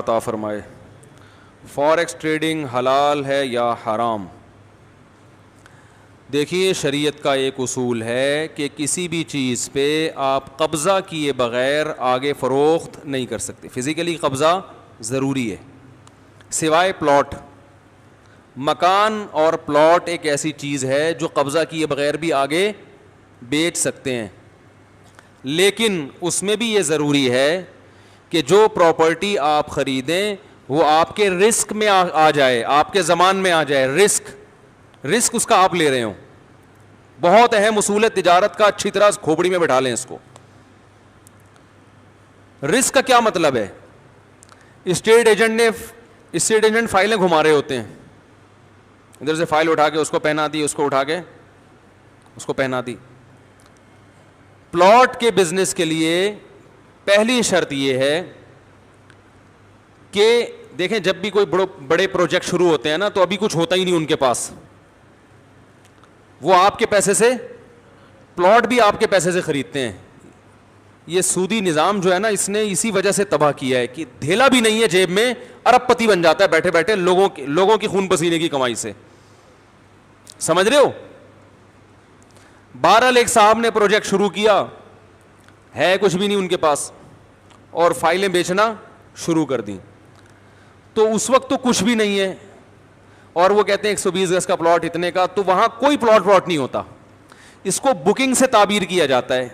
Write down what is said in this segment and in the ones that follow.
عطا فرمائے. Forex trading حلال ہے یا حرام؟ دیکھیے شریعت کا ایک اصول ہے کہ کسی بھی چیز پہ آپ قبضہ کیے بغیر آگے فروخت نہیں کر سکتے. فزیکلی قبضہ ضروری ہے سوائے پلاٹ. مکان اور پلاٹ ایک ایسی چیز ہے جو قبضہ کیے بغیر بھی آگے بیچ سکتے ہیں, لیکن اس میں بھی یہ ضروری ہے کہ جو پراپرٹی آپ خریدیں وہ آپ کے رسک میں آ جائے, آپ کے ضمان میں آ جائے. رسک اس کا آپ لے رہے ہو. بہت اہم اصول ہے تجارت کا, اچھی طرح کھوپڑی میں بٹھا لیں اس کو. رسک کا کیا مطلب ہے؟ اسٹیٹ ایجنٹ فائلیں گھما رہے ہوتے ہیں, ادھر سے فائل اٹھا کے اس کو پہنا دی, اس کو اٹھا کے اس کو پہنا دی. پلاٹ کے بزنس کے لیے پہلی شرط یہ ہے کہ دیکھیں جب بھی کوئی بڑے پروجیکٹ شروع ہوتے ہیں نا تو ابھی کچھ ہوتا ہی نہیں ان کے پاس, وہ آپ کے پیسے سے پلاٹ بھی آپ کے پیسے سے خریدتے ہیں. یہ سودی نظام جو ہے نا اس نے اسی وجہ سے تباہ کیا ہے کہ دھیلا بھی نہیں ہے جیب میں, ارب پتی بن جاتا ہے بیٹھے بیٹھے لوگوں کی خون پسینے کی کمائی سے. سمجھ رہے ہو؟ بہرحال ایک صاحب نے پروجیکٹ شروع کیا, ہے کچھ بھی نہیں ان کے پاس, اور فائلیں بیچنا شروع کر دیں. تو اس وقت تو کچھ بھی نہیں ہے, اور وہ کہتے ہیں 120 گز کا پلاٹ اتنے کا, تو وہاں کوئی پلاٹ نہیں ہوتا. اس کو بکنگ سے تعبیر کیا جاتا ہے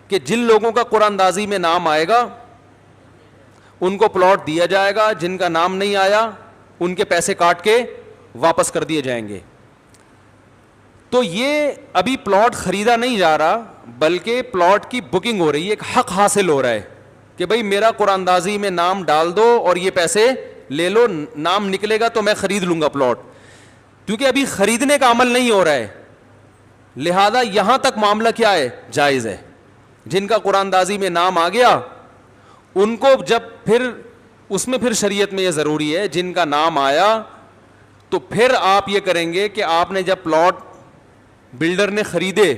کہ جن لوگوں کا قرآن اندازی میں نام آئے گا ان کو پلاٹ دیا جائے گا, جن کا نام نہیں آیا ان کے پیسے کاٹ کے واپس کر دیے جائیں گے. تو یہ ابھی پلاٹ خریدا نہیں جا رہا بلکہ پلاٹ کی بکنگ ہو رہی ہے, ایک حق حاصل ہو رہا ہے کہ بھئی میرا قرآن اندازی میں نام ڈال دو اور یہ پیسے لے لو, نام نکلے گا تو میں خرید لوں گا پلاٹ. کیونکہ ابھی خریدنے کا عمل نہیں ہو رہا ہے, لہذا یہاں تک معاملہ کیا ہے, جائز ہے. جن کا قرآن اندازی میں نام آ گیا ان کو جب پھر اس میں پھر شریعت میں یہ ضروری ہے, جن کا نام آیا تو پھر آپ یہ کریں گے کہ آپ نے جب پلاٹ بلڈر نے خریدے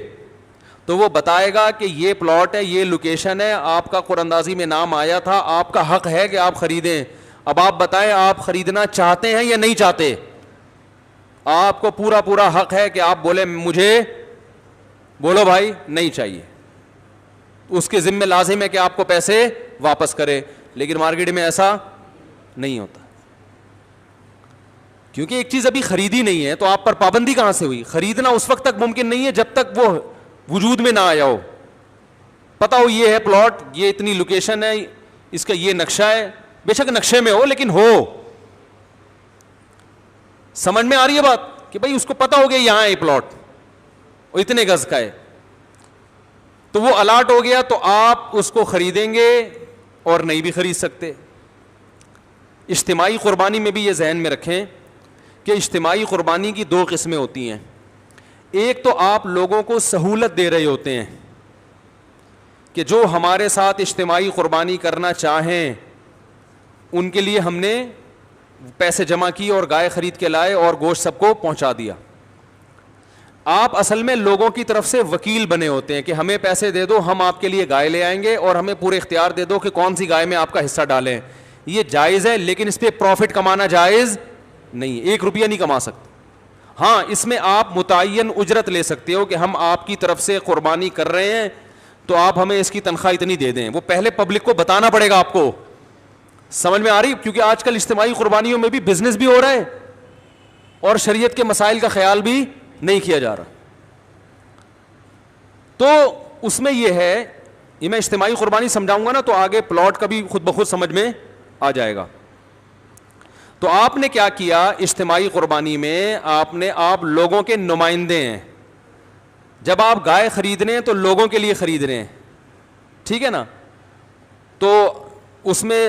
تو وہ بتائے گا کہ یہ پلاٹ ہے, یہ لوکیشن ہے, آپ کا قرآن اندازی میں نام آیا تھا, آپ کا حق ہے کہ آپ خریدیں. اب آپ بتائیں آپ خریدنا چاہتے ہیں یا نہیں چاہتے؟ آپ کو پورا حق ہے کہ آپ بولے مجھے, بولو بھائی نہیں چاہیے, اس کے ذمہ لازم ہے کہ آپ کو پیسے واپس کرے. لیکن مارکیٹ میں ایسا نہیں ہوتا, کیونکہ ایک چیز ابھی خریدی نہیں ہے تو آپ پر پابندی کہاں سے ہوئی؟ خریدنا اس وقت تک ممکن نہیں ہے جب تک وہ وجود میں نہ آیا ہو. پتہ ہو یہ ہے پلاٹ, یہ اتنی لوکیشن ہے, اس کا یہ نقشہ ہے, بے شک نقشے میں ہو لیکن ہو. سمجھ میں آ رہی ہے بات کہ بھائی اس کو پتہ ہو گیا یہاں ہے پلاٹ اور اتنے گز کا ہے, تو وہ الاٹ ہو گیا تو آپ اس کو خریدیں گے اور نہیں بھی خرید سکتے. اجتماعی قربانی میں بھی یہ ذہن میں رکھیں کہ اجتماعی قربانی کی دو قسمیں ہوتی ہیں. ایک تو آپ لوگوں کو سہولت دے رہے ہوتے ہیں کہ جو ہمارے ساتھ اجتماعی قربانی کرنا چاہیں ان کے لیے ہم نے پیسے جمع کیے اور گائے خرید کے لائے اور گوشت سب کو پہنچا دیا. آپ اصل میں لوگوں کی طرف سے وکیل بنے ہوتے ہیں کہ ہمیں پیسے دے دو, ہم آپ کے لیے گائے لے آئیں گے اور ہمیں پورے اختیار دے دو کہ کون سی گائے میں آپ کا حصہ ڈالیں. یہ جائز ہے لیکن اس پہ پروفٹ کمانا جائز نہیں, 1 روپیہ نہیں کما سکتے. ہاں اس میں آپ متعین اجرت لے سکتے ہو کہ ہم آپ کی طرف سے قربانی کر رہے ہیں تو آپ ہمیں اس کی تنخواہ اتنی دے دیں. وہ پہلے پبلک کو بتانا پڑے گا آپ کو. سمجھ میں آ رہی؟ کیونکہ آج کل اجتماعی قربانیوں میں بھی بزنس بھی ہو رہا ہے اور شریعت کے مسائل کا خیال بھی نہیں کیا جا رہا. تو اس میں یہ ہے, یہ میں اجتماعی قربانی سمجھاؤں گا نا تو آگے پلاٹ کا بھی خود بخود سمجھ میں آ جائے گا. تو آپ نے کیا کیا اجتماعی قربانی میں, آپ لوگوں کے نمائندے ہیں. جب آپ گائے خرید رہے ہیں تو لوگوں کے لیے خرید رہے ہیں, ٹھیک ہے نا. تو اس میں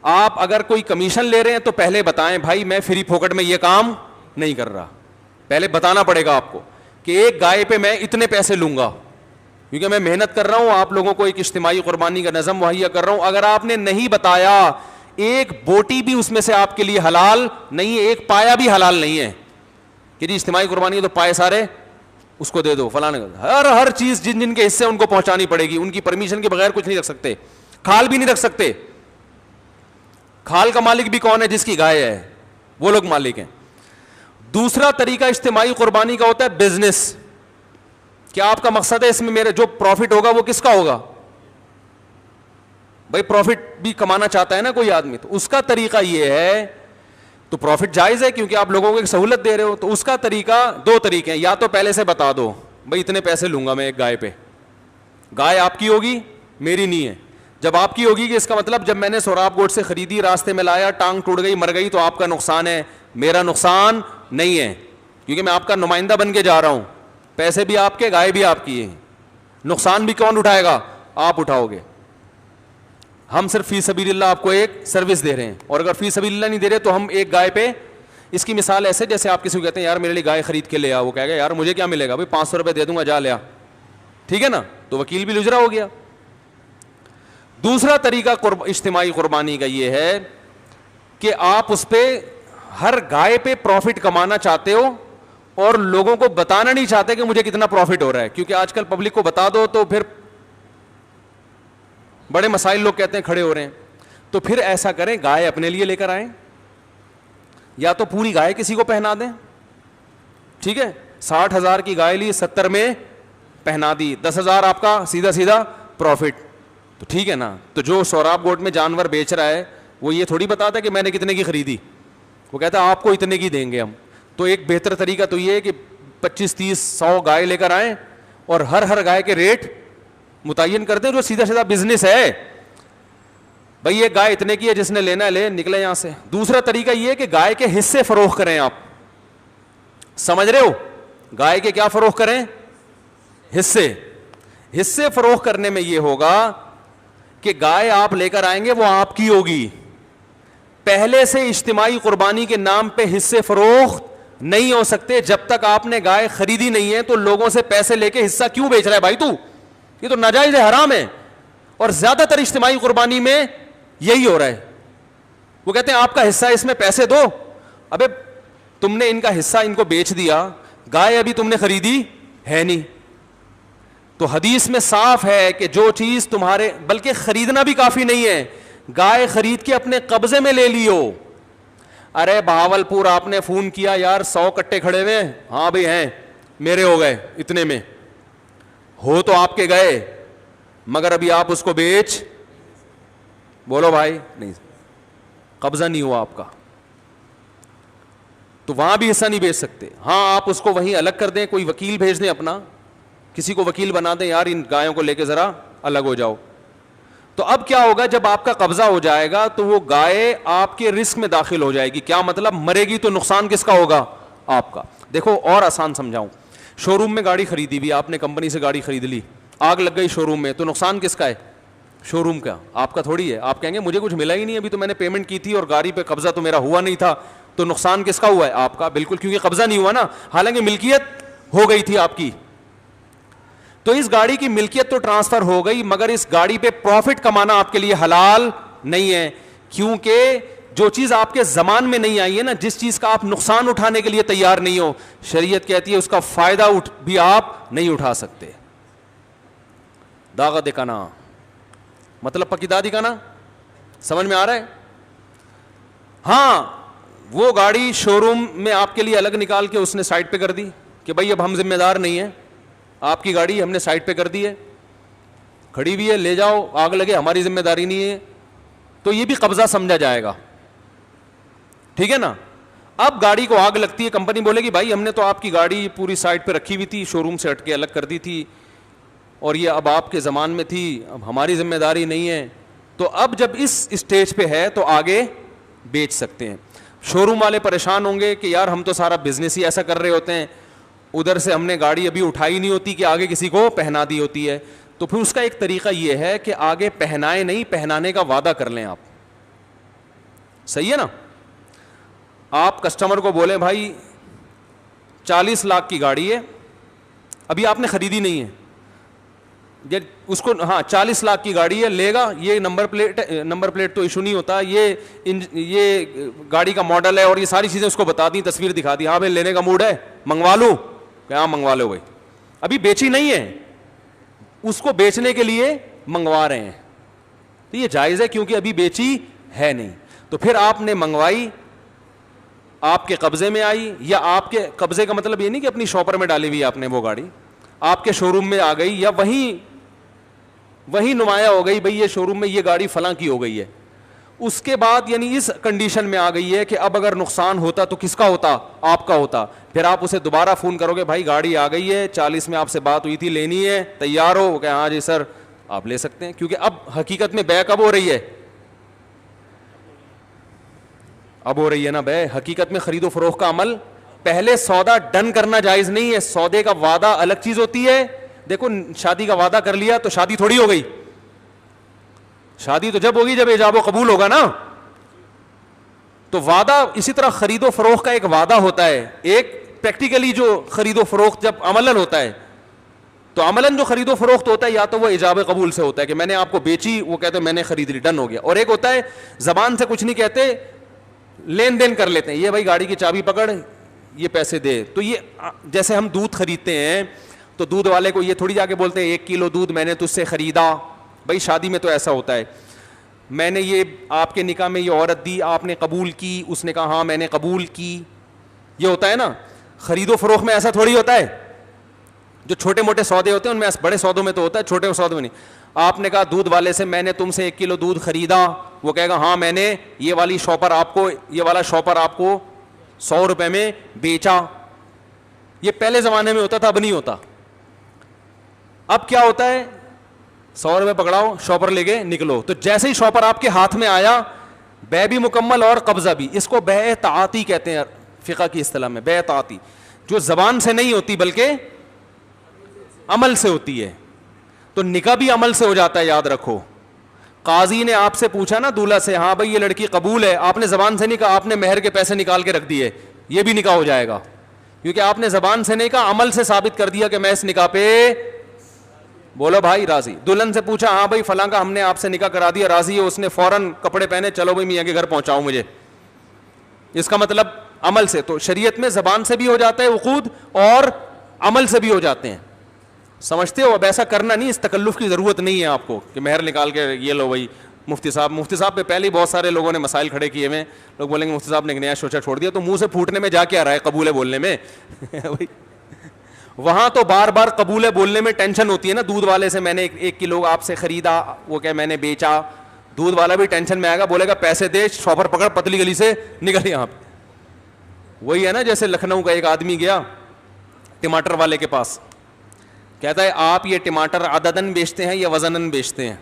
آپ اگر کوئی کمیشن لے رہے ہیں تو پہلے بتائیں بھائی میں فری پھوکٹ میں یہ کام نہیں کر رہا. پہلے بتانا پڑے گا آپ کو کہ ایک گائے پہ میں اتنے پیسے لوں گا کیونکہ میں محنت کر رہا ہوں, آپ لوگوں کو ایک اجتماعی قربانی کا نظم مہیا کر رہا ہوں. اگر آپ نے نہیں بتایا, ایک بوٹی بھی اس میں سے آپ کے لیے حلال نہیں ہے, ایک پایا بھی حلال نہیں ہے کہ جی اجتماعی قربانی ہے تو پائے سارے اس کو دے دو فلانے. ہر چیز جن کے حصے ان کو پہنچانی پڑے گی, ان کی پرمیشن کے بغیر کچھ نہیں رکھ سکتے, کھال بھی نہیں رکھ سکتے. کھال کا مالک بھی کون ہے؟ جس کی گائے ہے، وہ لوگ مالک ہیں. دوسرا طریقہ اجتماعی قربانی کا ہوتا ہے بزنس. کیا آپ کا مقصد ہے اس میں میرے جو پروفٹ ہوگا وہ کس کا ہوگا؟ بھائی پروفٹ بھی کمانا چاہتا ہے نا کوئی آدمی, تو اس کا طریقہ یہ ہے, تو پروفٹ جائز ہے کیونکہ آپ لوگوں کو ایک سہولت دے رہے ہو. تو اس کا طریقہ دو طریقے ہیں, یا تو پہلے سے بتا دو بھائی اتنے پیسے لوں گا میں ایک گائے پہ, گائے آپ کی ہوگی میری نہیں ہے. جب آپ کی ہوگی کہ اس کا مطلب جب میں نے سوراب گوٹ سے خریدی, راستے میں لایا, ٹانگ ٹوٹ گئی مر گئی تو آپ کا نقصان ہے, میرا نقصان نہیں ہے کیونکہ میں آپ کا نمائندہ بن کے جا رہا ہوں. پیسے بھی آپ کے, گائے بھی آپ کی ہے, نقصان بھی کون اٹھائے گا؟ آپ اٹھاؤ گے. ہم صرف فی سبیل اللہ آپ کو ایک سروس دے رہے ہیں, اور اگر فی سبیل اللہ نہیں دے رہے تو ہم ایک گائے پہ, اس کی مثال ایسے جیسے آپ کسی کو کہتے ہیں یار میرے لیے گائے خرید کے لے آ, وہ کہے گا یار مجھے کیا ملے گا بھائی 500 روپے دے دوں گا جا لیا, ٹھیک ہے نا, تو وکیل بھی لجرا ہو گیا. دوسرا طریقہ اجتماعی قربانی کا یہ ہے کہ آپ اس پہ ہر گائے پہ پروفٹ کمانا چاہتے ہو اور لوگوں کو بتانا نہیں چاہتے کہ مجھے کتنا پروفٹ ہو رہا ہے, کیونکہ آج کل پبلک کو بتا دو تو پھر بڑے مسائل لوگ کہتے ہیں کھڑے ہو رہے ہیں. تو پھر ایسا کریں گائے اپنے لیے لے کر آئیں, یا تو پوری گائے کسی کو پہنا دیں, ٹھیک ہے, 60,000 کی گائے لی 70 میں پہنا دی, 10,000 آپ کا سیدھا سیدھا پروفٹ, تو ٹھیک ہے نا. تو جو سوراب گوٹ میں جانور بیچ رہا ہے وہ یہ تھوڑی بتاتا ہے کہ میں نے کتنے کی خریدی, وہ کہتا ہے آپ کو اتنے کی دیں گے ہم. تو ایک بہتر طریقہ تو یہ ہے کہ 25, 30, 100 گائے لے کر آئیں اور ہر گائے کے ریٹ متعین کر دیں, جو سیدھا سیدھا بزنس ہے. بھائی یہ گائے اتنے کی ہے, جس نے لینا ہے لے, نکلے یہاں سے. دوسرا طریقہ یہ ہے کہ گائے کے حصے فروخت کریں. آپ سمجھ رہے ہو, گائے کے کیا فروخت کریں؟ حصے فروخت کرنے میں یہ ہوگا کہ گائے آپ لے کر آئیں گے وہ آپ کی ہوگی. پہلے سے اجتماعی قربانی کے نام پہ حصے فروخت نہیں ہو سکتے جب تک آپ نے گائے خریدی نہیں ہے. تو لوگوں سے پیسے لے کے حصہ کیوں بیچ رہا ہے بھائی تو, یہ تو ناجائز ہے, حرام ہے. اور زیادہ تر اجتماعی قربانی میں یہی ہو رہا ہے. وہ کہتے ہیں آپ کا حصہ اس میں پیسے دو, ابے تم نے ان کا حصہ ان کو بیچ دیا, گائے ابھی تم نے خریدی ہے نہیں. تو حدیث میں صاف ہے کہ جو چیز تمہارے, بلکہ خریدنا بھی کافی نہیں ہے, گائے خرید کے اپنے قبضے میں لے لیو. ارے بہاولپور آپ نے فون کیا یار 100 کٹے کھڑے ہوئے, ہاں بھائی ہیں میرے ہو گئے اتنے میں, ہو تو آپ کے گئے مگر ابھی آپ اس کو بیچ, بولو بھائی نہیں, قبضہ نہیں ہوا آپ کا, تو وہاں بھی حصہ نہیں بیچ سکتے. ہاں آپ اس کو وہیں الگ کر دیں, کوئی وکیل بھیج دیں اپنا, کسی کو وکیل بنا دیں, یار ان گایوں کو لے کے ذرا الگ ہو جاؤ. تو اب کیا ہوگا, جب آپ کا قبضہ ہو جائے گا تو وہ گائے آپ کے رسک میں داخل ہو جائے گی. کیا مطلب, مرے گی تو نقصان کس کا ہوگا؟ آپ کا. دیکھو اور آسان سمجھاؤں, شو روم میں گاڑی خریدی ہوئی, آپ نے کمپنی سے گاڑی خرید لی, آگ لگ گئی شو روم میں, تو نقصان کس کا ہے؟ شو روم کا, آپ کا تھوڑی ہے. آپ کہیں گے مجھے کچھ ملا ہی نہیں, ابھی تو میں نے پیمنٹ کی تھی اور گاڑی پہ قبضہ تو میرا ہوا نہیں تھا, تو نقصان کس کا ہوا ہے؟ آپ کا. بالکل, کیونکہ قبضہ نہیں ہوا نا, حالانکہ ملکیت ہو گئی تھی آپ کی. تو اس گاڑی کی ملکیت تو ٹرانسفر ہو گئی, مگر اس گاڑی پہ پروفٹ کمانا آپ کے لیے حلال نہیں ہے, کیونکہ جو چیز آپ کے زمان میں نہیں آئی ہے نا, جس چیز کا آپ نقصان اٹھانے کے لیے تیار نہیں ہو, شریعت کہتی ہے اس کا فائدہ بھی آپ نہیں اٹھا سکتے. داغ دکھانا مطلب پکیدہ دکھانا, سمجھ میں آ رہا ہے؟ ہاں وہ گاڑی شو روم میں آپ کے لیے الگ نکال کے اس نے سائڈ پہ کر دی کہ بھائی اب ہم ذمہ دار نہیں ہیں, آپ کی گاڑی ہم نے سائڈ پہ کر دی ہے, کھڑی ہوئی ہے, لے جاؤ, آگ لگے ہماری ذمہ داری نہیں ہے, تو یہ بھی قبضہ سمجھا جائے گا. ٹھیک ہے نا. اب گاڑی کو آگ لگتی ہے, کمپنی بولے گی بھائی ہم نے تو آپ کی گاڑی پوری سائڈ پہ رکھی ہوئی تھی, شو روم سے ہٹ کے الگ کر دی تھی, اور یہ اب آپ کے زمان میں تھی, اب ہماری ذمہ داری نہیں ہے. تو اب جب اس اسٹیج پہ ہے تو آگے بیچ سکتے ہیں. شو روم والے پریشان ہوں گے کہ یار ہم تو سارا بزنس ہی ایسا کر رہے ہوتے ہیں, ادھر سے ہم نے گاڑی ابھی اٹھائی نہیں ہوتی کہ آگے کسی کو پہنا دی ہوتی ہے. تو پھر اس کا ایک طریقہ یہ ہے کہ آگے پہنائے نہیں, پہنانے کا وعدہ کر لیں آپ. صحیح ہے نا. آپ کسٹمر کو بولیں بھائی 40 لاکھ کی گاڑی ہے, ابھی آپ نے خریدی نہیں ہے, اس کو ہاں 40 لاکھ کی گاڑی ہے, لے گا, یہ نمبر پلیٹ تو ایشو نہیں ہوتا, یہ گاڑی کا ماڈل ہے, اور یہ ساری چیزیں اس کو بتا دی, تصویر دکھا دی, ہاں بھائی لینے کا موڈ ہے, منگوا لوں, کہ ہاں منگوا لو بھائی. ابھی بیچی نہیں ہے, اس کو بیچنے کے لیے منگوا رہے ہیں, تو یہ جائز ہے کیونکہ ابھی بیچی ہے نہیں. تو پھر آپ نے منگوائی, آپ کے قبضے میں آئی, یا آپ کے قبضے کا مطلب یہ نہیں کہ اپنی شاپر میں ڈالی ہوئی آپ نے وہ گاڑی, آپ کے شو روم میں آ گئی, یا وہیں نمایاں ہو گئی بھئی یہ شو روم میں یہ گاڑی فلاں کی ہو گئی ہے. اس کے بعد یعنی اس کنڈیشن میں آ گئی ہے کہ اب اگر نقصان ہوتا تو کس کا ہوتا؟ آپ کا ہوتا. پھر آپ اسے دوبارہ فون کرو گے, بھائی گاڑی آ گئی ہے, 40 میں آپ سے بات ہوئی تھی, لینی ہے, تیار ہو؟ کہ ہاں جی سر, آپ لے سکتے ہیں. کیونکہ اب حقیقت میں بے کب ہو رہی ہے؟ اب ہو رہی ہے نا بے. حقیقت میں خرید و فروخت کا عمل, پہلے سودا ڈن کرنا جائز نہیں ہے, سودے کا وعدہ الگ چیز ہوتی ہے. دیکھو شادی کا وعدہ کر لیا تو شادی تھوڑی ہو گئی. شادی تو جب ہوگی جب ایجاب و قبول ہوگا نا. تو وعدہ اسی طرح خرید و فروخت کا ایک وعدہ ہوتا ہے, ایک پریکٹیکلی جو خرید و فروخت جب عملاً ہوتا ہے, تو عملاً جو خرید و فروخت ہوتا ہے یا تو وہ ایجاب قبول سے ہوتا ہے کہ میں نے آپ کو بیچی, وہ کہتے ہیں میں نے خرید لی, ڈن ہو گیا. اور ایک ہوتا ہے زبان سے کچھ نہیں کہتے, لین دین کر لیتے ہیں, یہ بھائی گاڑی کی چابی پکڑ, یہ پیسے دے. تو یہ جیسے ہم دودھ خریدتے ہیں تو دودھ والے کو یہ تھوڑی جا کے بولتے ہیں 1 کلو دودھ میں نے تجھ سے خریدا. بھائی شادی میں تو ایسا ہوتا ہے, میں نے یہ آپ کے نکاح میں یہ عورت دی, آپ نے قبول کی, اس نے کہا ہاں میں نے قبول کی, یہ ہوتا ہے نا. خرید و فروخت میں ایسا تھوڑی ہوتا ہے. جو چھوٹے موٹے سودے ہوتے ہیں ان میں, بڑے سودوں میں تو ہوتا ہے, چھوٹے سودوں میں نہیں. آپ نے کہا دودھ والے سے میں نے تم سے 1 کلو دودھ خریدا, وہ کہے گا ہاں میں نے یہ والی شاپر آپ کو, یہ والا شاپر آپ کو 100 روپے میں بیچا. یہ پہلے زمانے میں ہوتا تھا, اب نہیں ہوتا. اب کیا ہوتا ہے, 100 روپے پکڑاؤ, شاپر لے کے نکلو. تو جیسے ہی شاپر آپ کے ہاتھ میں آیا, بے بھی مکمل اور قبضہ بھی. اس کو بے تعاطی کہتے ہیں فقہ کی اصطلاح میں, بے تعاطی, جو زبان سے نہیں ہوتی بلکہ عمل سے ہوتی ہے. تو نکاح بھی عمل سے ہو جاتا ہے, یاد رکھو. قاضی نے آپ سے پوچھا نا دولہا سے, ہاں بھائی یہ لڑکی قبول ہے, آپ نے زبان سے نہیں کہا, آپ نے مہر کے پیسے نکال کے رکھ دیے, یہ بھی نکاح ہو جائے گا. کیونکہ آپ نے زبان سے نہیں کہا, عمل سے ثابت کر دیا کہ میں اس نکاح پہ, بولو بھائی راضی. دلہن سے پوچھا, ہاں بھائی فلاں کا ہم نے آپ سے نکاح کرا دیا, راضی ہے, اس نے فوراً کپڑے پہنے, چلو بھائی میاں کے گھر پہنچاؤ مجھے. اس کا مطلب عمل سے. تو شریعت میں زبان سے بھی ہو جاتا ہے عقود اور عمل سے بھی ہو جاتے ہیں. سمجھتے ہو؟ اب ایسا کرنا نہیں, اس تکلف کی ضرورت نہیں ہے آپ کو کہ مہر نکال کے یہ لو بھائی. مفتی صاحب پہ پہلے ہی بہت سارے لوگوں نے مسائل کھڑے کیے ہوئے. لوگ بولیں گے مفتی صاحب نے ایک نیا شوچا چھوڑ دیا, تو منہ سے پھوٹنے میں جا کے آ رہا ہے قبول ہے بولنے میں. وہاں تو بار بار قبول ہے بولنے میں ٹینشن ہوتی ہے نا. دودھ والے سے میں نے 1 کلو آپ سے خریدا, وہ کہ میں نے بیچا. دودھ والا بھی ٹینشن میں آئے گا, بولے گا پیسے دے, شاپر پکڑ, پتلی گلی سے نکل یہاں پہ. وہی ہے نا, جیسے لکھنؤ کا ایک آدمی گیا ٹماٹر والے کے پاس, کہتا ہے آپ یہ ٹماٹر عددن بیچتے ہیں یا وزنن بیچتے ہیں؟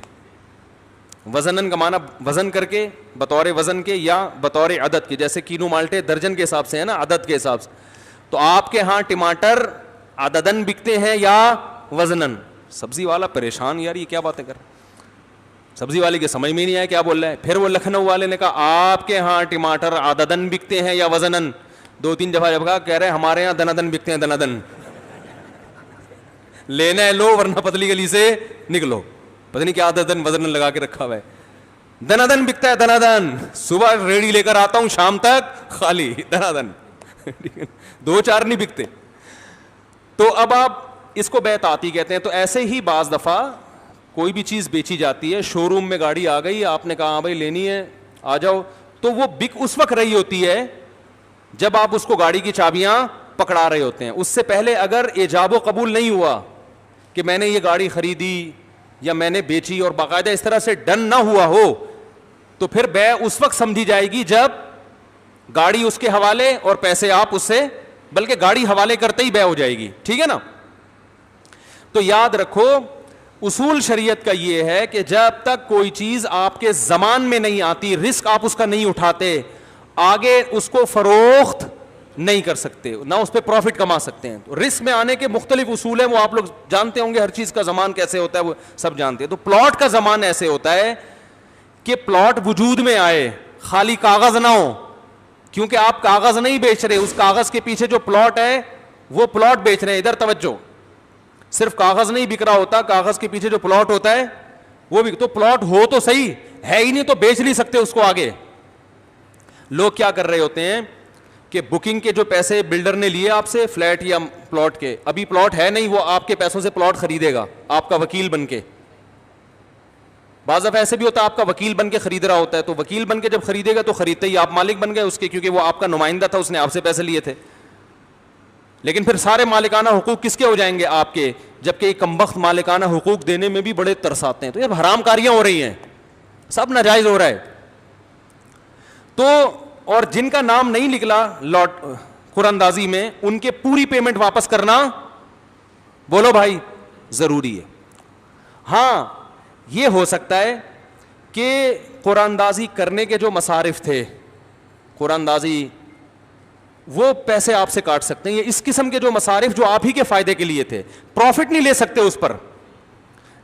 وزنن کا معنی وزن کر کے, بطور وزن کے یا بطور عدد کے, جیسے کینو مالٹے درجن کے حساب سے ہے نا, عدد کے حساب سے. تو آپ کے ہاں ٹماٹر عددن بکتے ہیں یا وزنن؟ سبزی والا پریشان, یار یہ کیا باتیں کر رہے ہیں, سبزی والے کے سمجھ میں نہیں آیا کیا بول رہا ہے. پھر وہ لکھنؤ والے نے کہا آپ کے ہاں ٹماٹر عددن بکتے ہیں یا وزنن؟ 2-3 دفعہ جب کہا, کہہ رہے ہمارے یہاں دندن بکتے ہیں, دندن. لینا ہے لو, ورنہ پتلی گلی سے نکلو. پتہ نہیں کیا عددن وزنن لگا کے رکھا ہوا ہے. دندن بکتا ہے, دندن. صبح ریڑی لے کر آتا ہوں, شام تک خالی دندن. 2-4 نہیں بکتے. تو اب آپ اس کو بے تعاطی کہتے ہیں. تو ایسے ہی بعض دفعہ کوئی بھی چیز بیچی جاتی ہے, شو روم میں گاڑی آ گئی, آپ نے کہا ہاں بھائی لینی ہے آ جاؤ, تو وہ بک اس وقت رہی ہوتی ہے جب آپ اس کو گاڑی کی چابیاں پکڑا رہے ہوتے ہیں. اس سے پہلے اگر ایجاب و قبول نہیں ہوا کہ میں نے یہ گاڑی خریدی یا میں نے بیچی, اور باقاعدہ اس طرح سے ڈن نہ ہوا ہو, تو پھر بے اس وقت سمجھی جائے گی جب گاڑی اس کے حوالے اور پیسے آپ اس سے, بلکہ گاڑی حوالے کرتے ہی بے ہو جائے گی. ٹھیک ہے نا. تو یاد رکھو اصول شریعت کا یہ ہے کہ جب تک کوئی چیز آپ کے زمان میں نہیں آتی, رسک آپ اس کا نہیں اٹھاتے, آگے اس کو فروخت نہیں کر سکتے, نہ اس پہ پروفٹ کما سکتے ہیں. تو رسک میں آنے کے مختلف اصول ہیں, وہ آپ لوگ جانتے ہوں گے, ہر چیز کا زمان کیسے ہوتا ہے وہ سب جانتے ہیں. تو پلاٹ کا زمان ایسے ہوتا ہے کہ پلاٹ وجود میں آئے, خالی کاغذ نہ ہو, کیونکہ آپ کاغذ نہیں بیچ رہے, اس کاغذ کے پیچھے جو پلاٹ ہے وہ پلاٹ بیچ رہے ہیں. ادھر توجہ, صرف کاغذ نہیں بک رہا ہوتا, کاغذ کے پیچھے جو پلاٹ ہوتا ہے وہ بھی. تو پلاٹ ہو تو صحیح, ہے ہی نہیں تو بیچ نہیں سکتے اس کو آگے. لوگ کیا کر رہے ہوتے ہیں کہ بکنگ کے جو پیسے بلڈر نے لیے آپ سے فلیٹ یا پلاٹ کے, ابھی پلاٹ ہے نہیں, وہ آپ کے پیسوں سے پلاٹ خریدے گا آپ کا وکیل بن کے. بعض دفعہ ایسے بھی ہوتا ہے آپ کا وکیل بن کے خرید رہا ہوتا ہے, تو وکیل بن کے جب خریدے گا تو خریدتے ہی آپ مالک بن گئے اس کے, کیونکہ وہ آپ کا نمائندہ تھا, اس نے آپ سے پیسے لیے تھے. لیکن پھر سارے مالکانہ حقوق کس کے ہو جائیں گے؟ آپ کے. جبکہ یہ کمبخت مالکانہ حقوق دینے میں بھی بڑے ترساتے ہیں. تو یہ حرام کاریاں ہو رہی ہیں, سب ناجائز ہو رہا ہے. تو اور جن کا نام نہیں نکلا قرآن اندازی میں, ان کے پوری پیمنٹ واپس کرنا, بولو بھائی, ضروری ہے. ہاں یہ ہو سکتا ہے کہ قرآن اندازی کرنے کے جو مصارف تھے, قرآن اندازی وہ پیسے آپ سے کاٹ سکتے ہیں. یہ اس قسم کے جو مصارف جو آپ ہی کے فائدے کے لیے تھے, پروفٹ نہیں لے سکتے اس پر,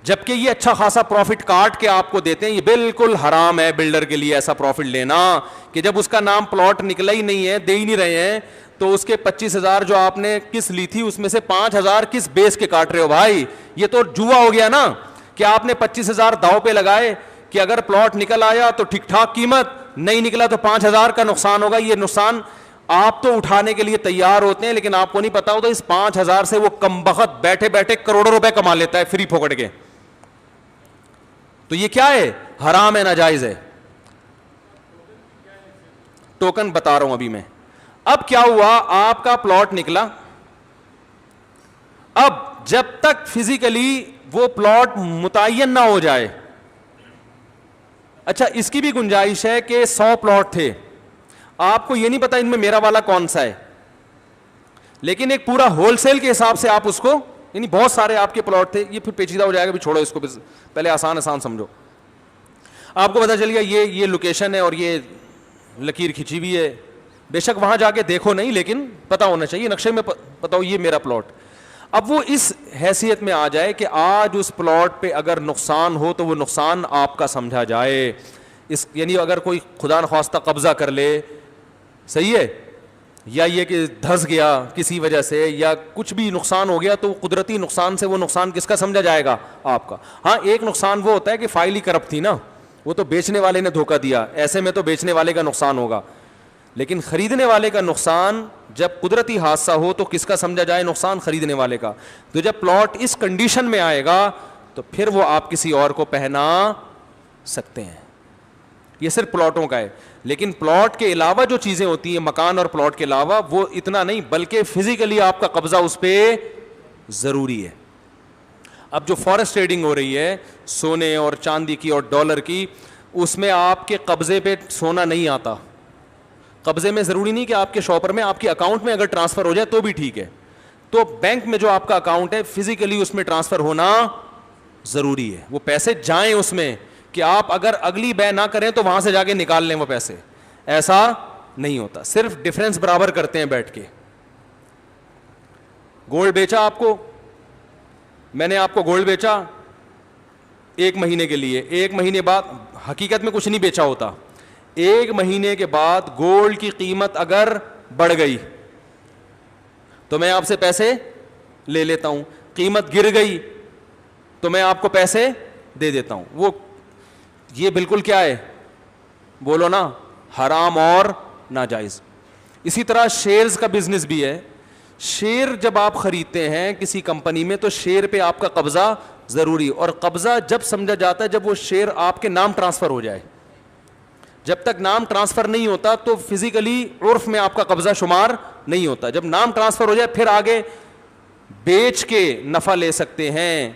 جبکہ یہ اچھا خاصا پروفٹ کاٹ کے آپ کو دیتے ہیں. یہ بالکل حرام ہے بلڈر کے لیے ایسا پروفٹ لینا کہ جب اس کا نام پلاٹ نکلا ہی نہیں ہے, دے ہی نہیں رہے ہیں, تو اس کے 25,000 جو آپ نے قسط لی تھی اس میں سے 5,000 کس بیس کے کاٹ رہے ہو بھائی؟ یہ تو جوا ہو گیا نا, کہ آپ نے 25,000 داؤ پہ لگائے کہ اگر پلاٹ نکل آیا تو ٹھیک ٹھاک قیمت, نہیں نکلا تو 5,000 کا نقصان ہوگا. یہ نقصان آپ تو اٹھانے کے لیے تیار ہوتے ہیں, لیکن آپ کو نہیں پتا ہوتا اس 5,000 سے وہ کمبخت بیٹھے بیٹھے کروڑوں روپے کما لیتا ہے فری پھوکٹ کے. تو یہ کیا ہے؟ حرام ہے, ناجائز ہے. ٹوکن بتا رہا ہوں ابھی میں. اب کیا ہوا, آپ کا پلاٹ نکلا, اب جب تک فزیکلی وہ پلاٹ متعین نہ ہو جائے, اچھا اس کی بھی گنجائش ہے کہ 100 پلاٹ تھے, آپ کو یہ نہیں پتا ان میں میرا والا کون سا ہے, لیکن ایک پورا ہول سیل کے حساب سے آپ اس کو, یعنی بہت سارے آپ کے پلاٹ تھے, یہ پھر پیچیدہ ہو جائے گا, بھی چھوڑو اس کو, پہلے آسان سمجھو. آپ کو پتا چل گیا یہ لوکیشن ہے اور یہ لکیر کھینچی ہوئی ہے, بے شک وہاں جا کے دیکھو نہیں, لیکن پتا ہونا چاہیے, نقشے میں پتا ہو یہ میرا پلاٹ. اب وہ اس حیثیت میں آ جائے کہ آج اس پلاٹ پہ اگر نقصان ہو تو وہ نقصان آپ کا سمجھا جائے. یعنی اگر کوئی خدا نخواستہ قبضہ کر لے, صحیح ہے, یا یہ کہ دھس گیا کسی وجہ سے, یا کچھ بھی نقصان ہو گیا, تو قدرتی نقصان سے وہ نقصان کس کا سمجھا جائے گا؟ آپ کا. ہاں ایک نقصان وہ ہوتا ہے کہ فائل ہی کرپٹ تھی نا, وہ تو بیچنے والے نے دھوکہ دیا, ایسے میں تو بیچنے والے کا نقصان ہوگا. لیکن خریدنے والے کا نقصان جب قدرتی حادثہ ہو تو کس کا سمجھا جائے نقصان؟ خریدنے والے کا. تو جب پلاٹ اس کنڈیشن میں آئے گا تو پھر وہ آپ کسی اور کو پہنا سکتے ہیں. یہ صرف پلاٹوں کا ہے, لیکن پلاٹ کے علاوہ جو چیزیں ہوتی ہیں, مکان اور پلاٹ کے علاوہ, وہ اتنا نہیں, بلکہ فزیکلی آپ کا قبضہ اس پہ ضروری ہے. اب جو فورکس ٹریڈنگ ہو رہی ہے سونے اور چاندی کی اور ڈالر کی, اس میں آپ کے قبضے پہ سونا نہیں آتا. قبضے میں ضروری نہیں کہ آپ کے شاپر میں, آپ کے اکاؤنٹ میں اگر ٹرانسفر ہو جائے تو بھی ٹھیک ہے. تو بینک میں جو آپ کا اکاؤنٹ ہے فزیکلی اس میں ٹرانسفر ہونا ضروری ہے, وہ پیسے جائیں اس میں, کہ آپ اگر اگلی بے نہ کریں تو وہاں سے جا کے نکال لیں وہ پیسے. ایسا نہیں ہوتا, صرف ڈفرینس برابر کرتے ہیں بیٹھ کے. گولڈ بیچا آپ کو, میں نے آپ کو گولڈ بیچا 1 مہینے کے لیے, 1 مہینے بعد, حقیقت میں کچھ نہیں بیچا ہوتا, 1 مہینے کے بعد گولڈ کی قیمت اگر بڑھ گئی تو میں آپ سے پیسے لے لیتا ہوں, قیمت گر گئی تو میں آپ کو پیسے دے دیتا ہوں. وہ یہ بالکل کیا ہے, بولو نا, حرام اور ناجائز. اسی طرح شیئرز کا بزنس بھی ہے. شیئر جب آپ خریدتے ہیں کسی کمپنی میں تو شیئر پہ آپ کا قبضہ ضروری, اور قبضہ جب سمجھا جاتا ہے جب وہ شیئر آپ کے نام ٹرانسفر ہو جائے. جب تک نام ٹرانسفر نہیں ہوتا تو فزیکلی عرف میں آپ کا قبضہ شمار نہیں ہوتا. جب نام ٹرانسفر ہو جائے پھر آگے بیچ کے نفع لے سکتے ہیں,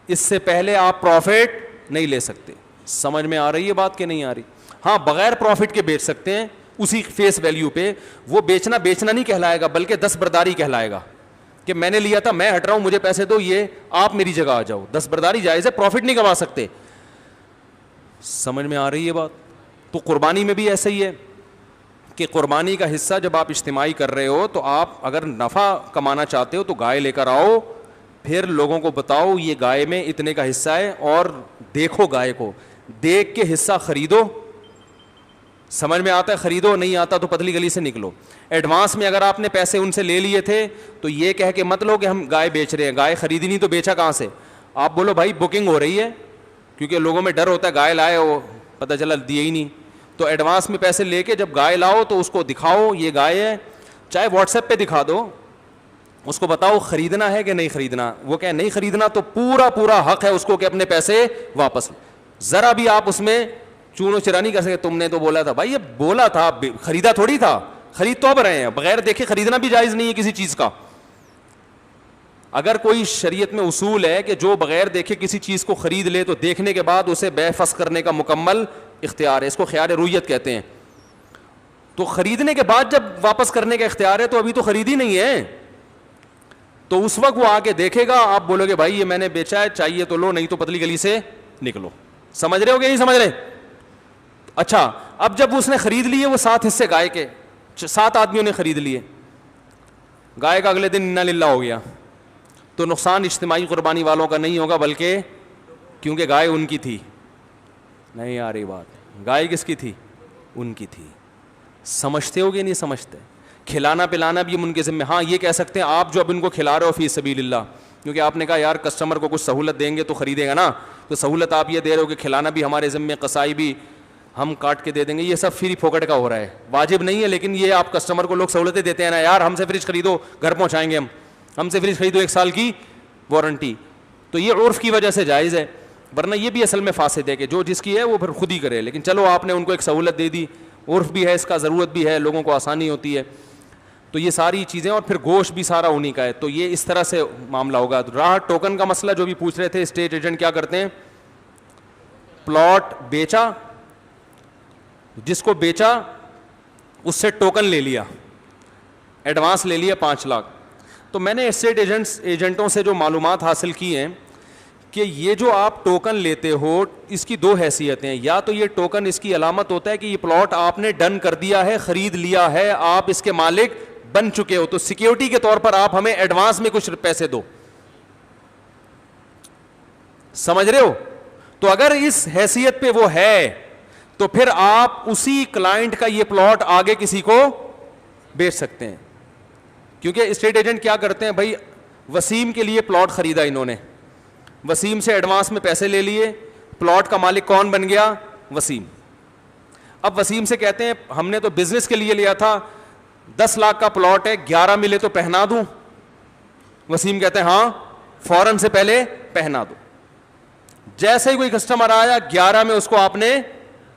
اس سے پہلے آپ پروفٹ نہیں لے سکتے. سمجھ میں آ رہی ہے بات کہ نہیں آ رہی؟ ہاں بغیر پروفٹ کے بیچ سکتے ہیں اسی فیس ویلیو پہ. وہ بیچنا نہیں کہلائے گا, بلکہ دستبرداری کہلائے گا, کہ میں نے لیا تھا, میں ہٹ رہا ہوں, مجھے پیسے دو, یہ آپ میری جگہ آ جاؤ. دستبرداری جائز ہے, پروفٹ نہیں کما سکتے. سمجھ میں آ رہی ہے بات؟ تو قربانی میں بھی ایسا ہی ہے کہ قربانی کا حصہ جب آپ اجتماعی کر رہے ہو تو آپ اگر نفع کمانا چاہتے ہو تو گائے لے کر آؤ, پھر لوگوں کو بتاؤ یہ گائے میں اتنے کا حصہ ہے, اور دیکھو گائے کو, دیکھ کے حصہ خریدو. سمجھ میں آتا ہے خریدو, نہیں آتا تو پتلی گلی سے نکلو. ایڈوانس میں اگر آپ نے پیسے ان سے لے لیے تھے تو یہ کہہ کے مت لو کہ ہم گائے بیچ رہے ہیں, گائے خریدی نہیں تو بیچا کہاں سے. آپ بولو بھائی بکنگ ہو رہی ہے, کیونکہ لوگوں میں ڈر ہوتا ہے گائے لائے وہ پتہ چلا دیے ہی نہیں. تو ایڈوانس میں پیسے لے کے جب گائے لاؤ تو اس کو دکھاؤ یہ گائے ہے, چاہے واٹس ایپ پہ دکھا دو, اس کو بتاؤ خریدنا ہے کہ نہیں خریدنا. وہ کہ نہیں خریدنا تو پورا حق ہے اس کو کہ اپنے پیسے واپس. ذرا بھی آپ اس میں چون و چرا نہیں کر سکتے. تم نے تو بولا تھا. بھائی یہ بولا تھا, خریدا تھوڑی تھا, خرید تو اب رہے ہیں. بغیر دیکھے خریدنا بھی جائز نہیں ہے کسی چیز کا. اگر کوئی شریعت میں اصول ہے کہ جو بغیر دیکھے کسی چیز کو خرید لے تو دیکھنے کے بعد اسے بے فسخ کرنے کا مکمل اختیار ہے. اس کو خیار رویت کہتے ہیں. تو خریدنے کے بعد جب واپس کرنے کا اختیار ہے تو ابھی تو خریدی نہیں ہے, تو اس وقت وہ آ کے دیکھے گا, آپ بولو گے بھائی یہ میں نے بیچا ہے, چاہیے تو لو, نہیں تو پتلی گلی سے نکلو. سمجھ رہے ہو کہ نہیں سمجھ رہے؟ اچھا, اب جب اس نے خرید لیے وہ 7 حصے گائے کے, 7 آدمیوں نے خرید لیے, گائے کا اگلے دن انا للہ ہو گیا, تو نقصان اجتماعی قربانی والوں کا نہیں ہوگا, بلکہ کیونکہ گائے ان کی تھی. نہیں آ رہی بات؟ گائے کس کی تھی؟ ان کی تھی. سمجھتے ہو کہ نہیں سمجھتے؟ کھلانا پلانا بھی ان کے ذمہ. ہاں یہ کہہ سکتے ہیں آپ جو اب ان کو کھلا رہے ہو فی سبیل اللہ, کیونکہ آپ نے کہا یار کسٹمر کو کچھ سہولت دیں گے تو خریدے گا نا, تو سہولت آپ یہ دے رہے ہو کہ کھلانا بھی ہمارے ذمہ, قصائی بھی ہم کاٹ کے دے دیں گے. یہ سب فری پھوکٹ کا ہو رہا ہے, واجب نہیں ہے, لیکن یہ آپ کسٹمر کو لوگ سہولتیں دیتے ہیں نا, یار ہم سے فریج خریدو گھر پہنچائیں گے, ہم سے فریج خریدو 1 سال کی وارنٹی. تو یہ عرف کی وجہ سے جائز ہے, ورنہ یہ بھی اصل میں فاسد ہے کہ جو جس کی ہے وہ پھر خود ہی کرے. لیکن چلو آپ نے ان کو ایک سہولت دے دی, عرف بھی ہے اس کا, ضرورت بھی ہے, لوگوں کو آسانی ہوتی ہے. تو یہ ساری چیزیں, اور پھر گوشت بھی سارا انہی کا ہے. تو یہ اس طرح سے معاملہ ہوگا. رہا ٹوکن کا مسئلہ جو بھی پوچھ رہے تھے, اسٹیٹ ایجنٹ کیا کرتے ہیں, پلاٹ بیچا, جس کو بیچا اس سے ٹوکن لے لیا, ایڈوانس لے لیا 5 لاکھ. تو میں نے اسٹیٹ ایجنٹوں سے جو معلومات حاصل کی ہیں کہ یہ جو آپ ٹوکن لیتے ہو اس کی 2 حیثیتیں ہیں. یا تو یہ ٹوکن اس کی علامت ہوتا ہے کہ یہ پلاٹ آپ نے ڈن کر دیا ہے, خرید لیا ہے, آپ اس کے مالک بن چکے ہو, تو سیکیورٹی کے طور پر آپ ہمیں ایڈوانس میں کچھ پیسے دو. سمجھ رہے ہو؟ تو اگر اس حیثیت پہ وہ ہے تو پھر آپ اسی کلائنٹ کا یہ پلاٹ آگے کسی کو بیچ سکتے ہیں. کیونکہ اسٹیٹ ایجنٹ کیا کرتے ہیں بھائی, وسیم کے لیے پلاٹ خریدا انہوں نے, وسیم سے ایڈوانس میں پیسے لے لیے, پلاٹ کا مالک کون بن گیا؟ وسیم. اب وسیم سے کہتے ہیں ہم نے تو بزنس کے لیے لیا تھا, 10 لاکھ کا پلاٹ ہے, 11 ملے تو پہنا دوں. وسیم کہتے ہیں ہاں, فوراً سے پہلے پہنا دو. جیسے ہی کوئی کسٹمر آیا 11 میں اس کو آپ نے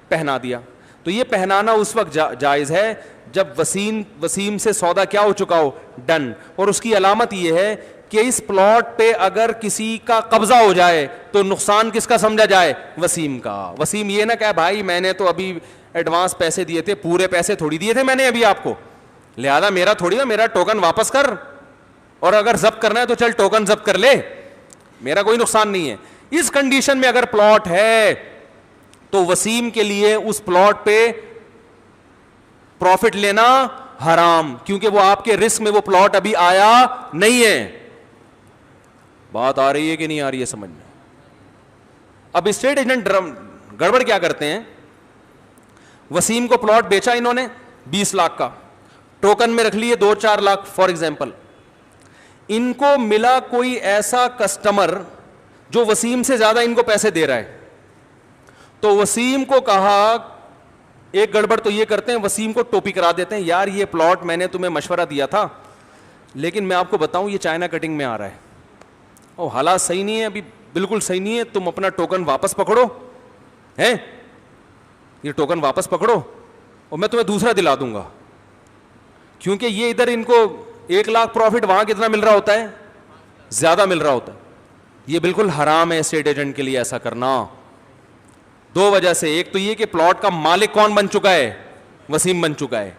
پہنا دیا. تو یہ پہنانا اس وقت جائز ہے جب وسیم سے سودا کیا ہو چکا ہو, ڈن. اور اس کی علامت یہ ہے کہ اس پلاٹ پہ اگر کسی کا قبضہ ہو جائے تو نقصان کس کا سمجھا جائے؟ وسیم کا. وسیم یہ نہ کہے بھائی میں نے تو ابھی ایڈوانس پیسے دیے تھے, پورے پیسے تھوڑی دیے تھے میں نے ابھی آپ کو, لہذا میرا تھوڑی نا, میرا ٹوکن واپس کر, اور اگر ضبط کرنا ہے تو چل ٹوکن ضبط کر لے, میرا کوئی نقصان نہیں ہے. اس کنڈیشن میں اگر پلاٹ ہے تو وسیم کے لیے اس پلاٹ پہ پروفٹ لینا حرام, کیونکہ وہ آپ کے رسک میں وہ پلاٹ ابھی آیا نہیں ہے. بات آ رہی ہے کہ نہیں آ رہی ہے سمجھ میں؟ اب اسٹیٹ ایجنٹ گڑبڑ کیا کرتے ہیں, وسیم کو پلاٹ بیچا انہوں نے 20 لاکھ کا, ٹوکن میں رکھ لیے 2-4 لاکھ فار ایگزامپل. ان کو ملا کوئی ایسا کسٹمر جو وسیم سے زیادہ ان کو پیسے دے رہا ہے, تو وسیم کو کہا, ایک گڑبڑ تو یہ کرتے ہیں, وسیم کو ٹوپی کرا دیتے ہیں, یار یہ پلاٹ میں نے تمہیں مشورہ دیا تھا لیکن میں آپ کو بتاؤں یہ چائنا کٹنگ میں آ رہا ہے, اور حالات صحیح نہیں ہے, ابھی بالکل صحیح نہیں ہے, تم اپنا ٹوکن واپس پکڑو, ہیں یہ ٹوکن واپس پکڑو اور میں تمہیں دوسرا دلا دوں گا. کیونکہ یہ ادھر ان کو 1 لاکھ پروفٹ, وہاں کتنا مل رہا ہوتا ہے؟ زیادہ مل رہا ہوتا ہے. یہ بالکل حرام ہے اسٹیٹ ایجنٹ کے لیے ایسا کرنا, 2 وجہ سے. ایک تو یہ کہ پلاٹ کا مالک کون بن چکا ہے؟ وسیم بن چکا ہے.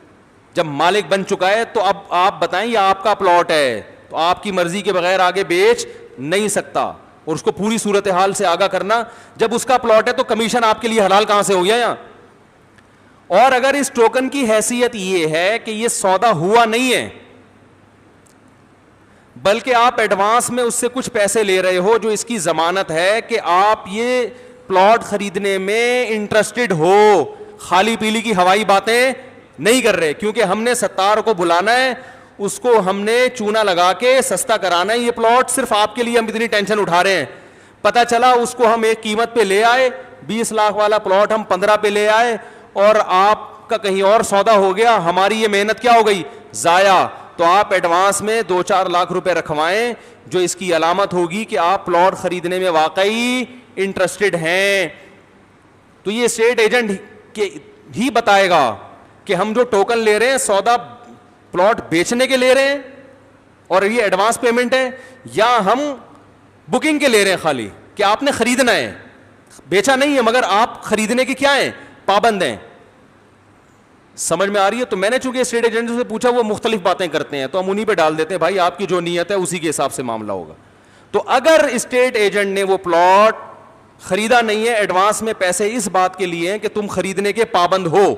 جب مالک بن چکا ہے تو اب آپ بتائیں یہ آپ کا پلاٹ ہے تو آپ کی مرضی کے بغیر آگے بیچ نہیں سکتا, اور اس کو پوری صورتحال سے آگاہ کرنا. جب اس کا پلاٹ ہے تو کمیشن آپ کے لیے حلال کہاں سے ہو گیا یہاں؟ اور اگر اس ٹوکن کی حیثیت یہ ہے کہ یہ سودا ہوا نہیں ہے بلکہ آپ ایڈوانس میں اس سے کچھ پیسے لے رہے ہو, جو اس کی ضمانت ہے کہ آپ یہ پلاٹ خریدنے میں انٹرسٹڈ ہو, خالی پیلی کی ہوائی باتیں نہیں کر رہے, کیونکہ ہم نے ستار کو بلانا ہے, اس کو ہم نے چونا لگا کے سستا کرانا ہے, یہ پلاٹ صرف آپ کے لیے ہم اتنی ٹینشن اٹھا رہے ہیں. پتہ چلا اس کو ہم ایک قیمت پہ لے آئے, 20 لاکھ والا پلاٹ ہم 15 پہ لے آئے, اور آپ کا کہیں اور سودا ہو گیا, ہماری یہ محنت کیا ہو گئی؟ ضائع. تو آپ ایڈوانس میں 2-4 لاکھ روپے رکھوائیں, جو اس کی علامت ہوگی کہ آپ پلاٹ خریدنے میں واقعی انٹرسٹڈ ہیں. تو یہ اسٹیٹ ایجنٹ ہی بتائے گا کہ ہم جو ٹوکن لے رہے ہیں سودا پلاٹ بیچنے کے لے رہے ہیں اور یہ ایڈوانس پیمنٹ ہے, یا ہم بکنگ کے لے رہے ہیں خالی کہ آپ نے خریدنا ہے, بیچا نہیں ہے مگر آپ خریدنے کے کیا ہیں, پابند ہیں. سمجھ میں آ رہی ہے؟ تو میں نے چونکہ اسٹیٹ ایجنٹ سے پوچھا, وہ مختلف باتیں کرتے ہیں تو ہم انہیں پہ ڈال دیتے ہیں, بھائی آپ کی جو نیت ہے اسی کے حساب سے معاملہ ہوگا. تو اگر اسٹیٹ ایجنٹ نے وہ پلاٹ خریدا نہیں ہے, ایڈوانس میں پیسے اس بات کے لیے ہیں کہ تم خریدنے کے پابند ہو,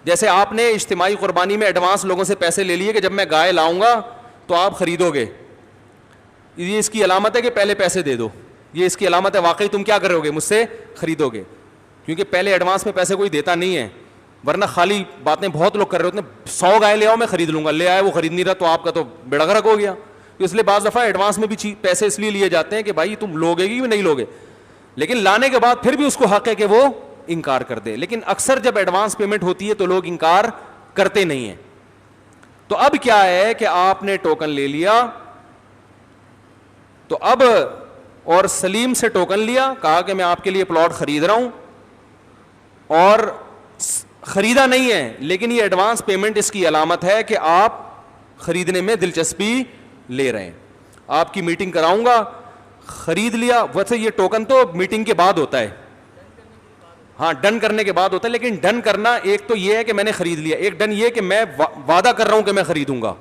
جیسے آپ نے اجتماعی قربانی میں ایڈوانس لوگوں سے پیسے لے لیے کہ جب میں گائے لاؤں گا تو آپ خریدو گے, یہ اس کی علامت ہے کہ پہلے پیسے دے دو, یہ اس کی علامت ہے واقعی تم کیا کرو گے, مجھ سے خریدو گے. کیونکہ پہلے ایڈوانس میں پیسے کوئی دیتا نہیں ہے, ورنہ خالی باتیں بہت لوگ کر رہے ہوتے ہیں, 100 گائے لے آؤ میں خرید لوں گا, لے آئے وہ خرید نہیں رہا تو آپ کا تو بیڑا غرق ہو گیا. اس لیے بعض دفعہ ایڈوانس میں بھی پیسے اس لیے لیے جاتے ہیں کہ بھائی تم لوگے گی نہیں لوگے, لیکن لانے کے بعد پھر بھی اس کو حق ہے کہ وہ انکار کر دے. لیکن اکثر جب ایڈوانس پیمنٹ ہوتی ہے تو لوگ انکار کرتے نہیں ہیں. تو اب کیا ہے کہ آپ نے ٹوکن لے لیا, تو اب اور سلیم سے ٹوکن لیا, کہا کہ میں آپ کے لیے پلاٹ خرید رہا ہوں, اور خریدا نہیں ہے لیکن یہ ایڈوانس پیمنٹ اس کی علامت ہے کہ آپ خریدنے میں دلچسپی لے رہے ہیں. آپ کی میٹنگ کراؤں گا, خرید لیا. ویسے یہ ٹوکن تو میٹنگ کے بعد ہوتا ہے, ہاں ڈن کرنے کے بعد ہوتا ہے, لیکن ڈن کرنا ایک تو یہ ہے کہ میں نے خرید لیا, ایک ڈن یہ کہ میں وعدہ کر رہا ہوں کہ میں خریدوں گا.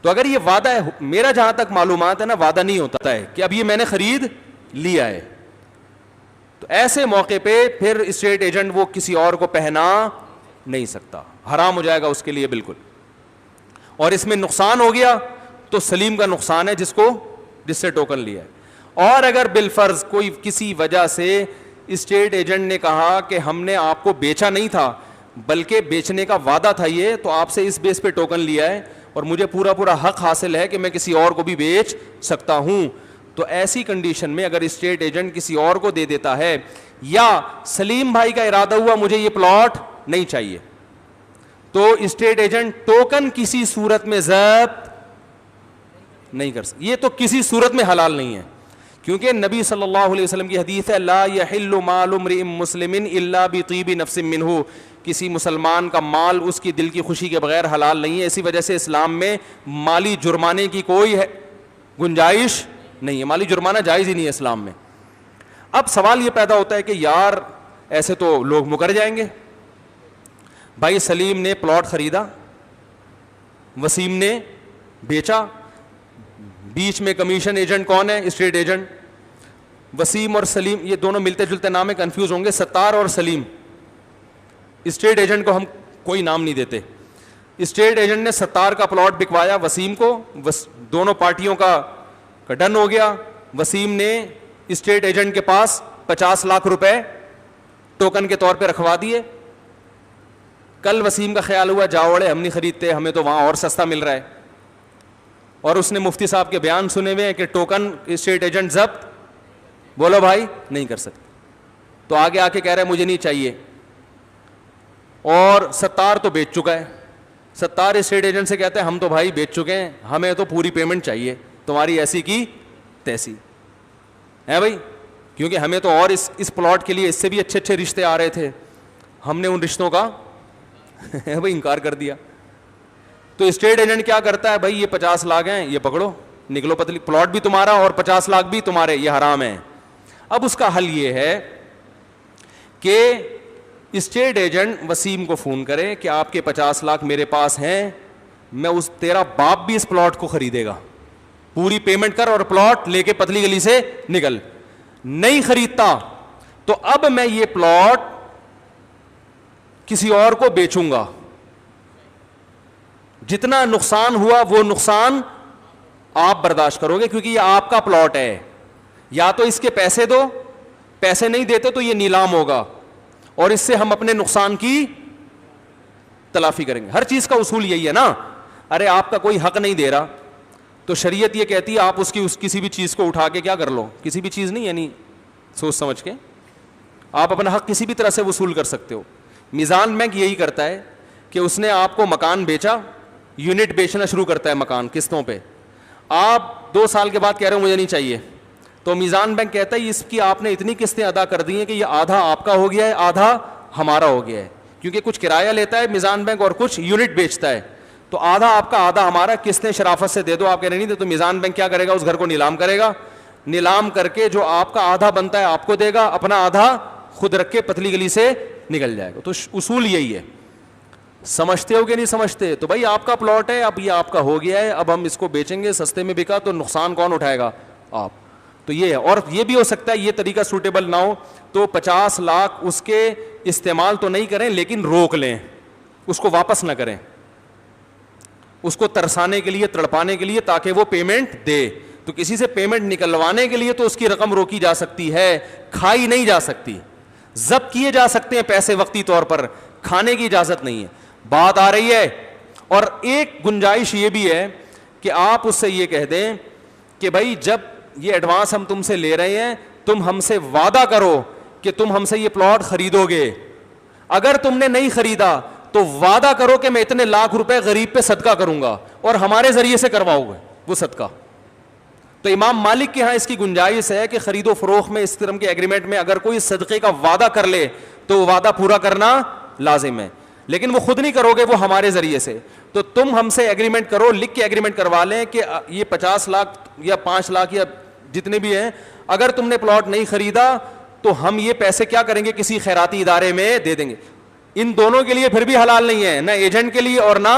تو اگر یہ وعدہ ہے, میرا جہاں تک معلومات ہے نا, وعدہ نہیں ہوتا ہے کہ اب یہ میں نے خرید لیا ہے, تو ایسے موقع پہ پھر اسٹیٹ ایجنٹ وہ کسی اور کو پہنا نہیں سکتا, حرام ہو جائے گا اس کے لیے بالکل. اور اس میں نقصان ہو گیا تو سلیم کا نقصان ہے جس سے ٹوکن لیا ہے. اور اگر بالفرض کوئی کسی وجہ سے اسٹیٹ ایجنٹ نے کہا کہ ہم نے آپ کو بیچا نہیں تھا بلکہ بیچنے کا وعدہ تھا یہ, تو آپ سے اس بیس پہ ٹوکن لیا ہے اور مجھے پورا حق حاصل ہے کہ میں کسی اور کو بھی بیچ سکتا ہوں, تو ایسی کنڈیشن میں اگر اسٹیٹ ایجنٹ کسی اور کو دے دیتا ہے, یا سلیم بھائی کا ارادہ ہوا مجھے یہ پلاٹ نہیں چاہیے, تو اسٹیٹ ایجنٹ ٹوکن کسی صورت میں ضبط نہیں کر سکتا. یہ تو کسی صورت میں حلال نہیں ہے, کیونکہ نبی صلی اللہ علیہ وسلم کی حدیث ہے, لا یحل مال امرئ مسلم الا بطیب نفس منہ, کسی مسلمان کا مال اس کی دل کی خوشی کے بغیر حلال نہیں ہے. اسی وجہ سے اسلام میں مالی جرمانے کی کوئی گنجائش نہیں ہے, مالی جرمانہ جائز ہی نہیں ہے اسلام میں. اب سوال یہ پیدا ہوتا ہے کہ یار ایسے تو لوگ مکر جائیں گے. بھائی سلیم نے پلاٹ خریدا, وسیم نے بیچا, بیچ میں کمیشن ایجنٹ کون ہے؟ Estate agent. وسیم اور سلیم یہ دونوں ملتے جلتے نام ہے, کنفیوز ہوں گے, ستار اور سلیم. اسٹیٹ ایجنٹ کو ہم کوئی نام نہیں دیتے. اسٹیٹ ایجنٹ نے ستار کا پلاٹ بکوایا وسیم کو, دونوں پارٹیوں کا ڈن ہو گیا. وسیم نے اسٹیٹ ایجنٹ کے پاس 50 لاکھ روپے ٹوکن کے طور پہ رکھوا دیے. کل وسیم کا خیال ہوا جاوڑے ہم نہیں خریدتے, ہمیں تو وہاں اور سستا مل رہا ہے, اور اس نے مفتی صاحب کے بیان سنے ہوئے ہیں کہ ٹوکن اسٹیٹ ایجنٹ ضبط, بولو بھائی نہیں کر سکتے. تو آگے آ کے کہہ رہا ہے مجھے نہیں چاہیے, اور ستار تو بیچ چکا ہے. ستار اسٹیٹ ایجنٹ سے کہتے ہیں ہم تو بھائی بیچ چکے ہیں, ہمیں تو پوری پیمنٹ چاہیے, تمہاری ایسی کی تیسی ہے بھائی, کیونکہ ہمیں تو اور اس پلاٹ کے لیے اس سے بھی اچھے رشتے آ رہے تھے, ہم نے ان رشتوں کا بھائی انکار کر دیا. تو اسٹیٹ ایجنٹ کیا کرتا ہے, بھائی یہ 50 لاکھ ہیں, یہ پکڑو, نکلو پتلی, پلاٹ بھی تمہارا اور 50 لاکھ بھی تمہارے, یہ حرام ہے. اب اس کا حل یہ ہے کہ اسٹیٹ ایجنٹ وسیم کو فون کرے کہ آپ کے 50 لاکھ میرے پاس ہیں, میں تیرا باپ بھی اس پلاٹ کو خریدے گا, پوری پیمنٹ کر اور پلاٹ لے کے پتلی گلی سے نکل. نہیں خریدتا تو اب میں یہ پلاٹ کسی اور کو بیچوں گا, جتنا نقصان ہوا وہ نقصان آپ برداشت کرو گے, کیونکہ یہ آپ کا پلاٹ ہے. یا تو اس کے پیسے دو, پیسے نہیں دیتے تو یہ نیلام ہوگا, اور اس سے ہم اپنے نقصان کی تلافی کریں گے. ہر چیز کا اصول یہی ہے نا, ارے آپ کا کوئی حق نہیں دے رہا تو شریعت یہ کہتی ہے آپ اس کسی بھی چیز کو اٹھا کے کیا کر لو, کسی بھی چیز نہیں, یعنی سوچ سمجھ کے آپ اپنا حق کسی بھی طرح سے وصول کر سکتے ہو. میزان بینک یہی کرتا ہے کہ اس نے آپ کو مکان بیچا, یونٹ بیچنا شروع کرتا ہے مکان قسطوں پہ, آپ 2 سال کے بعد کہہ رہے ہو مجھے نہیں چاہیے, تو میزان بینک کہتا ہے اس کی آپ نے اتنی قسطیں ادا کر دی ہیں کہ یہ آدھا آپ کا ہو گیا ہے, آدھا ہمارا ہو گیا ہے, کیونکہ کچھ کرایہ لیتا ہے میزان بینک اور کچھ یونٹ بیچتا ہے, تو آدھا آپ کا آدھا ہمارا, قسطیں شرافت سے دے دو. آپ کہہ رہے نہیں دے تو میزان بینک کیا کرے گا, اس گھر کو نیلام کرے گا, نیلام کر کے جو آپ کا آدھا بنتا ہے آپ کو دے گا, اپنا آدھا خود رکھ کے پتلی گلی سے نکل جائے گا. تو اصول یہی ہے. سمجھتے ہو کہ نہیں سمجھتے؟ تو بھائی آپ کا پلاٹ ہے, اب یہ آپ کا ہو گیا ہے, اب ہم اس کو بیچیں گے, سستے میں بکا تو نقصان کون اٹھائے گا, آپ. تو یہ ہے. اور یہ بھی ہو سکتا ہے یہ طریقہ سوٹیبل نہ ہو تو 50 لاکھ اس کے استعمال تو نہیں کریں لیکن روک لیں, اس کو واپس نہ کریں, اس کو ترسانے کے لیے, تڑپانے کے لیے, تاکہ وہ پیمنٹ دے. تو کسی سے پیمنٹ نکلوانے کے لیے تو اس کی رقم روکی جا سکتی ہے, کھائی نہیں جا سکتی. ضبط کیے جا سکتے ہیں پیسے وقتی طور پر, کھانے کی اجازت نہیں ہے. بات آ رہی ہے. اور ایک گنجائش یہ بھی ہے کہ آپ اس سے یہ کہہ دیں کہ بھائی جب یہ ایڈوانس ہم تم سے لے رہے ہیں, تم ہم سے وعدہ کرو کہ تم ہم سے یہ پلاٹ خریدو گے. اگر تم نے نہیں خریدا تو وعدہ کرو کہ میں اتنے لاکھ روپے غریب پہ صدقہ کروں گا, اور ہمارے ذریعے سے کرواؤ گے وہ صدقہ. تو امام مالک کے ہاں اس کی گنجائش ہے کہ خرید و فروخت میں, اس طرح کے ایگریمنٹ میں اگر کوئی صدقے کا وعدہ کر لے تو وعدہ پورا کرنا لازم ہے, لیکن وہ خود نہیں کرو گے, وہ ہمارے ذریعے سے. تو تم ہم سے ایگریمنٹ کرو, لکھ کے ایگریمنٹ کروا لیں کہ یہ 50 لاکھ یا 5 لاکھ یا جتنے بھی ہیں, اگر تم نے پلاٹ نہیں خریدا تو ہم یہ پیسے کیا کریں گے, کسی خیراتی ادارے میں دے دیں گے. ان دونوں کے لیے پھر بھی حلال نہیں ہے, نہ ایجنٹ کے لیے اور نہ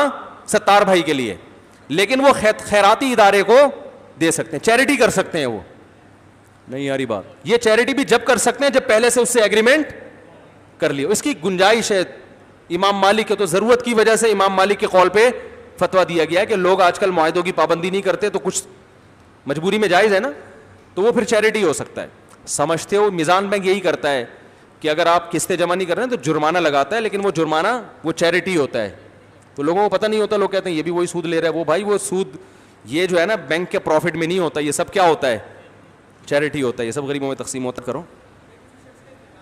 ستار بھائی کے لیے, لیکن وہ خیراتی ادارے کو دے سکتے ہیں, چیریٹی کر سکتے ہیں. وہ نہیں یاری بات, یہ چیریٹی بھی جب کر سکتے ہیں جب پہلے سے اس سے ایگریمنٹ کر لی. اس کی گنجائش ہے. امام مالک کے تو ضرورت کی وجہ سے امام مالک کے قول پہ فتویٰ دیا گیا ہے کہ لوگ آج کل معاہدوں کی پابندی نہیں کرتے, تو کچھ مجبوری میں جائز ہے نا, تو وہ پھر چیریٹی ہو سکتا ہے. سمجھتے ہو؟ میزان بینک یہی کرتا ہے کہ اگر آپ قسطیں جمع نہیں کر رہے ہیں تو جرمانہ لگاتا ہے, لیکن وہ جرمانہ وہ چیریٹی ہوتا ہے. تو لوگوں کو پتہ نہیں ہوتا, لوگ کہتے ہیں یہ بھی وہی سود لے رہا ہے. وہ بھائی وہ سود یہ جو ہے نا بینک کے پروفٹ میں نہیں ہوتا, یہ سب کیا ہوتا ہے, چیریٹی ہوتا ہے, یہ سب غریبوں میں تقسیم ہوتا. کرو